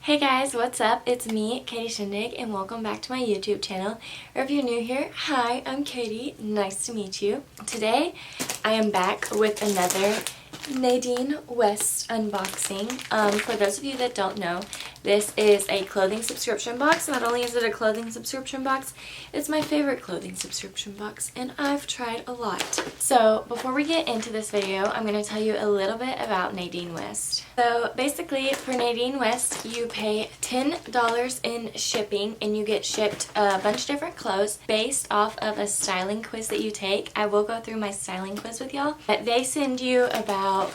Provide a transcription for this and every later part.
Hey guys, what's up? It's me, Katie Shindig, and welcome back to my YouTube channel. Or if you're new here, hi, I'm Katie. Nice to meet you. Today, I am back with another Nadine West unboxing. For those of you that don't know, this is a clothing subscription box. Not only is it a clothing subscription box, it's my favorite clothing subscription box, and I've tried a lot. So before we get into this video, I'm going to tell you a little bit about Nadine West. So basically, for Nadine West, you pay $10 in shipping, and you get shipped a bunch of different clothes based off of a styling quiz that you take. I will go through my styling quiz with y'all, but they send you about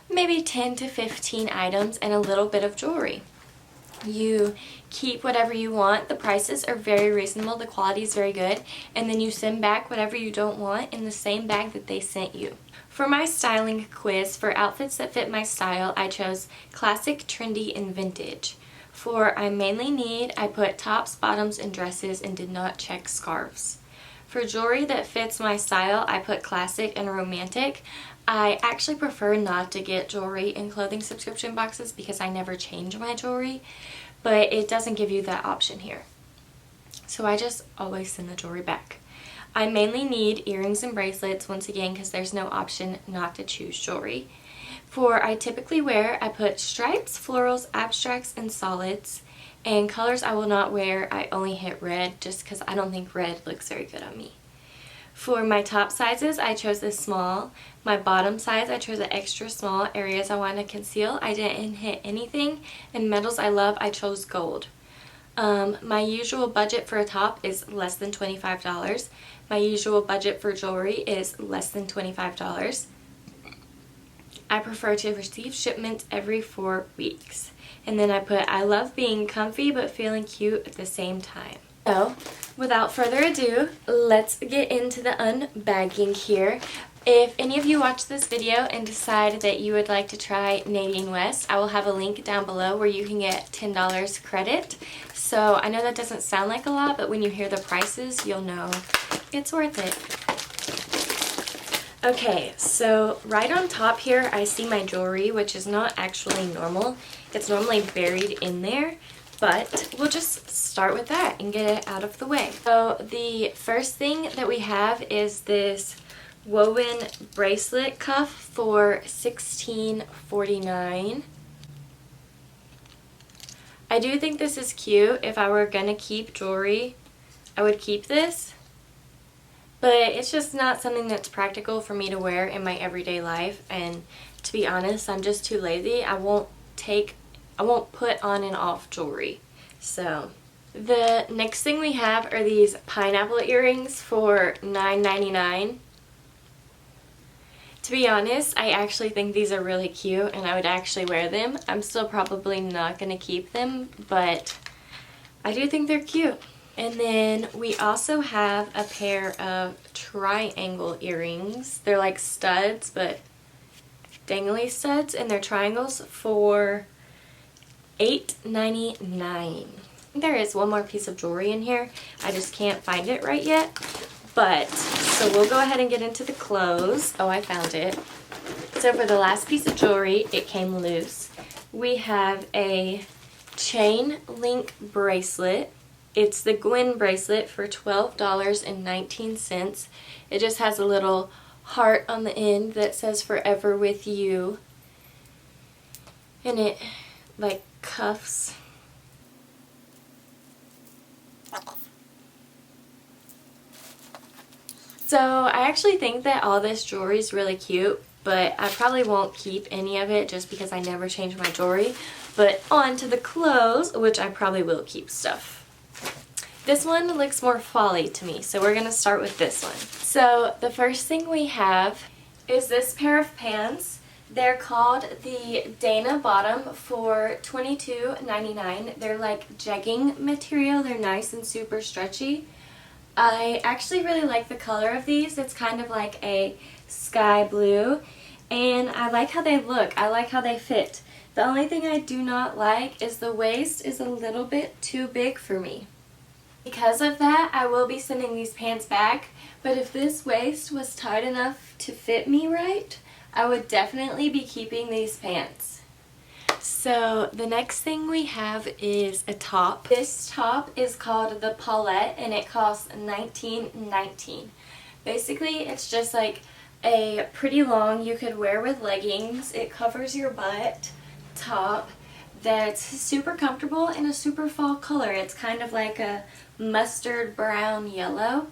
maybe 10 to 15 items and a little bit of jewelry. You keep whatever you want. The prices are very reasonable. The quality is very good. And then you send back whatever you don't want in the same bag that they sent you. For my styling quiz, for outfits that fit my style, I chose classic, trendy, and vintage. For I mainly need, I put tops, bottoms, and dresses and did not check scarves. For jewelry that fits my style, I put classic and romantic. I actually prefer not to get jewelry in clothing subscription boxes because I never change my jewelry, but it doesn't give you that option here. So I just always send the jewelry back. I mainly need earrings and bracelets, once again, because there's no option not to choose jewelry. For I typically wear, I put stripes, florals, abstracts, and solids. And colors I will not wear, I only hit red just because I don't think red looks very good on me. For my top sizes, I chose the small. My bottom size, I chose the extra small. Areas I want to conceal, I didn't hit anything. And metals I love, I chose gold. My usual budget for a top is less than $25. My usual budget for jewelry is less than $25. I prefer to receive shipments every 4 weeks. And then I put, I love being comfy but feeling cute at the same time. So, without further ado, let's get into the unbagging here. If any of you watch this video and decide that you would like to try Nadine West, I will have a link down below where you can get $10 credit. So I know that doesn't sound like a lot, but when you hear the prices, you'll know it's worth it. Okay, so right on top here, I see my jewelry, which is not actually normal. It's normally buried in there. But we'll just start with that and get it out of the way. So the first thing that we have is this woven bracelet cuff for $16.49. I do think this is cute. If I were gonna keep jewelry, I would keep this. But it's just not something that's practical for me to wear in my everyday life. And to be honest, I'm just too lazy. I won't put on and off jewelry. So the next thing we have are these pineapple earrings for $9.99. To be honest, I actually think these are really cute and I would actually wear them. I'm still probably not going to keep them, but I do think they're cute. And then we also have a pair of triangle earrings. They're like studs, but dangly studs, and they're triangles for $8.99. There is one more piece of jewelry in here. I just can't find it right yet. But, so we'll go ahead and get into the clothes. Oh, I found it. So for the last piece of jewelry, it came loose. We have a chain link bracelet. It's the Gwen bracelet for $12.19. It just has a little heart on the end that says forever with you. And it like cuffs. So I actually think that all this jewelry is really cute, but I probably won't keep any of it just because I never change my jewelry. But on to the clothes, which I probably will keep stuff. This one looks more fall-y to me, so we're going to start with this one. So the first thing we have is this pair of pants. They're called the Dana Bottom for $22.99. They're like jegging material. They're nice and super stretchy. I actually really like the color of these. It's kind of like a sky blue, and I like how they look. I like how they fit. The only thing I do not like is the waist is a little bit too big for me. Because of that, I will be sending these pants back, but if this waist was tight enough to fit me right, I would definitely be keeping these pants. So the next thing we have is a top. This top is called the Paulette and it costs $19.19. Basically, it's just like a pretty long, you could wear with leggings. It covers your butt top that's super comfortable in a super fall color. It's kind of like a mustard brown yellow.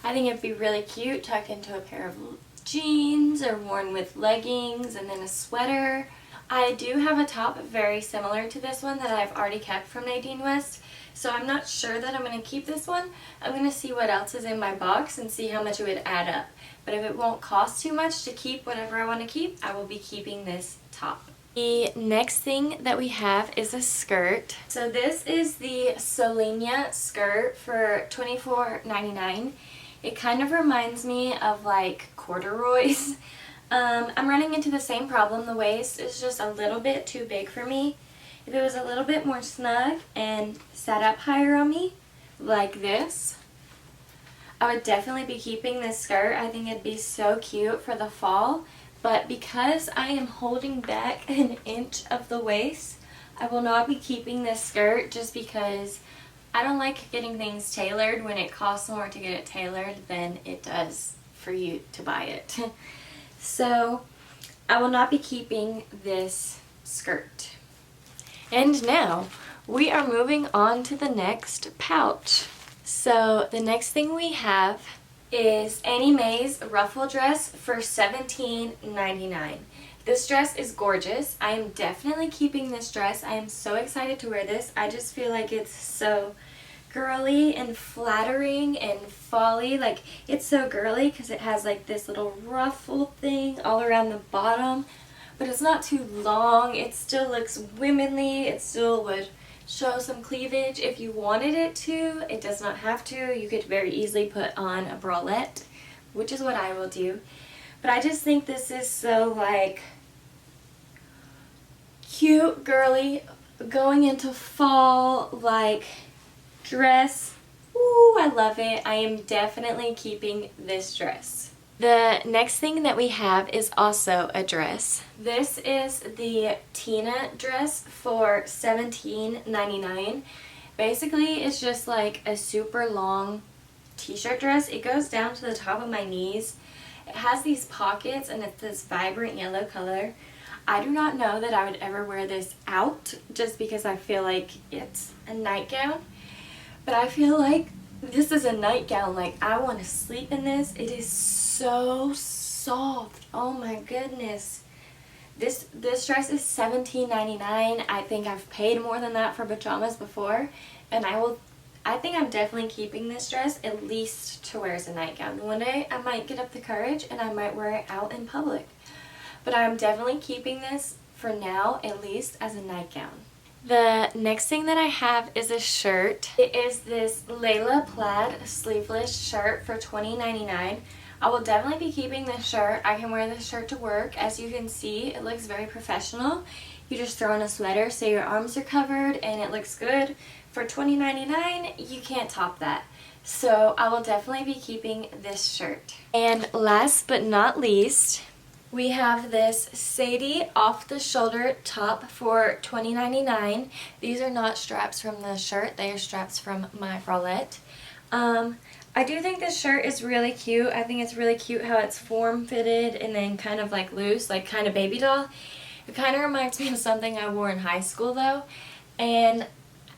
I think it'd be really cute tucked into a pair of jeans or worn with leggings and then a sweater. I do have a top very similar to this one that I've already kept from Nadine West, so I'm not sure that I'm going to keep this one. I'm going to see what else is in my box and see how much it would add up. But if it won't cost too much to keep whatever I want to keep, I will be keeping this top. The next thing that we have is a skirt. So this is the Solenia skirt for $24.99. It kind of reminds me of like corduroys. I'm running into the same problem. The waist is just a little bit too big for me. If it was a little bit more snug and sat up higher on me, like this, I would definitely be keeping this skirt. I think it'd be so cute for the fall. But because I am holding back an inch of the waist, I will not be keeping this skirt just because I don't like getting things tailored when it costs more to get it tailored than it does for you to buy it. So I will not be keeping this skirt. And now we are moving on to the next pouch. So the next thing we have is Annie Mae's ruffle dress for $17.99. This dress is gorgeous. I am definitely keeping this dress. I am so excited to wear this. I just feel like it's so girly and flattering and folly. Like, it's so girly because it has like this little ruffle thing all around the bottom, but it's not too long. It still looks womanly. It still would show some cleavage if you wanted it to. It does not have to. You could very easily put on a bralette, which is what I will do. But I just think this is so like cute, girly, going into fall, like dress. Ooh, I love it. I am definitely keeping this dress. The next thing that we have is also a dress. This is the Tina dress for $17.99. Basically, it's just like a super long t-shirt dress. It goes down to the top of my knees. It has these pockets and it's this vibrant yellow color. I do not know that I would ever wear this out just because I feel like it's a nightgown. But I feel like this is a nightgown. Like, I want to sleep in this. It is so soft. Oh my goodness. This dress is $17.99. I think I've paid more than that for pajamas before. And I think I'm definitely keeping this dress at least to wear as a nightgown. One day I might get up the courage and I might wear it out in public. But I'm definitely keeping this for now, at least as a nightgown. The next thing that I have is a shirt. It is this Layla plaid sleeveless shirt for $20.99. I will definitely be keeping this shirt. I can wear this shirt to work. As you can see, it looks very professional. You just throw on a sweater so your arms are covered and it looks good. For $20.99, you can't top that. So I will definitely be keeping this shirt. And last but not least, we have this Sadie off-the-shoulder top for $20.99. These are not straps from the shirt. They are straps from my bralette. I do think this shirt is really cute. I think it's really cute how it's form-fitted and then kind of like loose, like kind of baby doll. It kind of reminds me of something I wore in high school though. And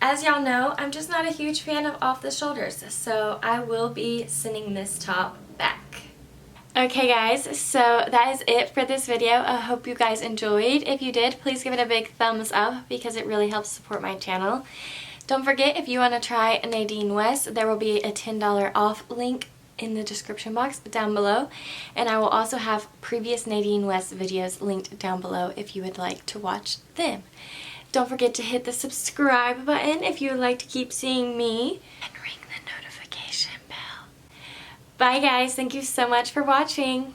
as y'all know, I'm just not a huge fan of off-the-shoulders. So I will be sending this top back. Okay guys, so that is it for this video. I hope you guys enjoyed. If you did, please give it a big thumbs up because it really helps support my channel. Don't forget, if you want to try Nadine West, there will be a $10 off link in the description box down below. And I will also have previous Nadine West videos linked down below if you would like to watch them. Don't forget to hit the subscribe button if you would like to keep seeing me. And ring the notification bell. Bye guys, thank you so much for watching.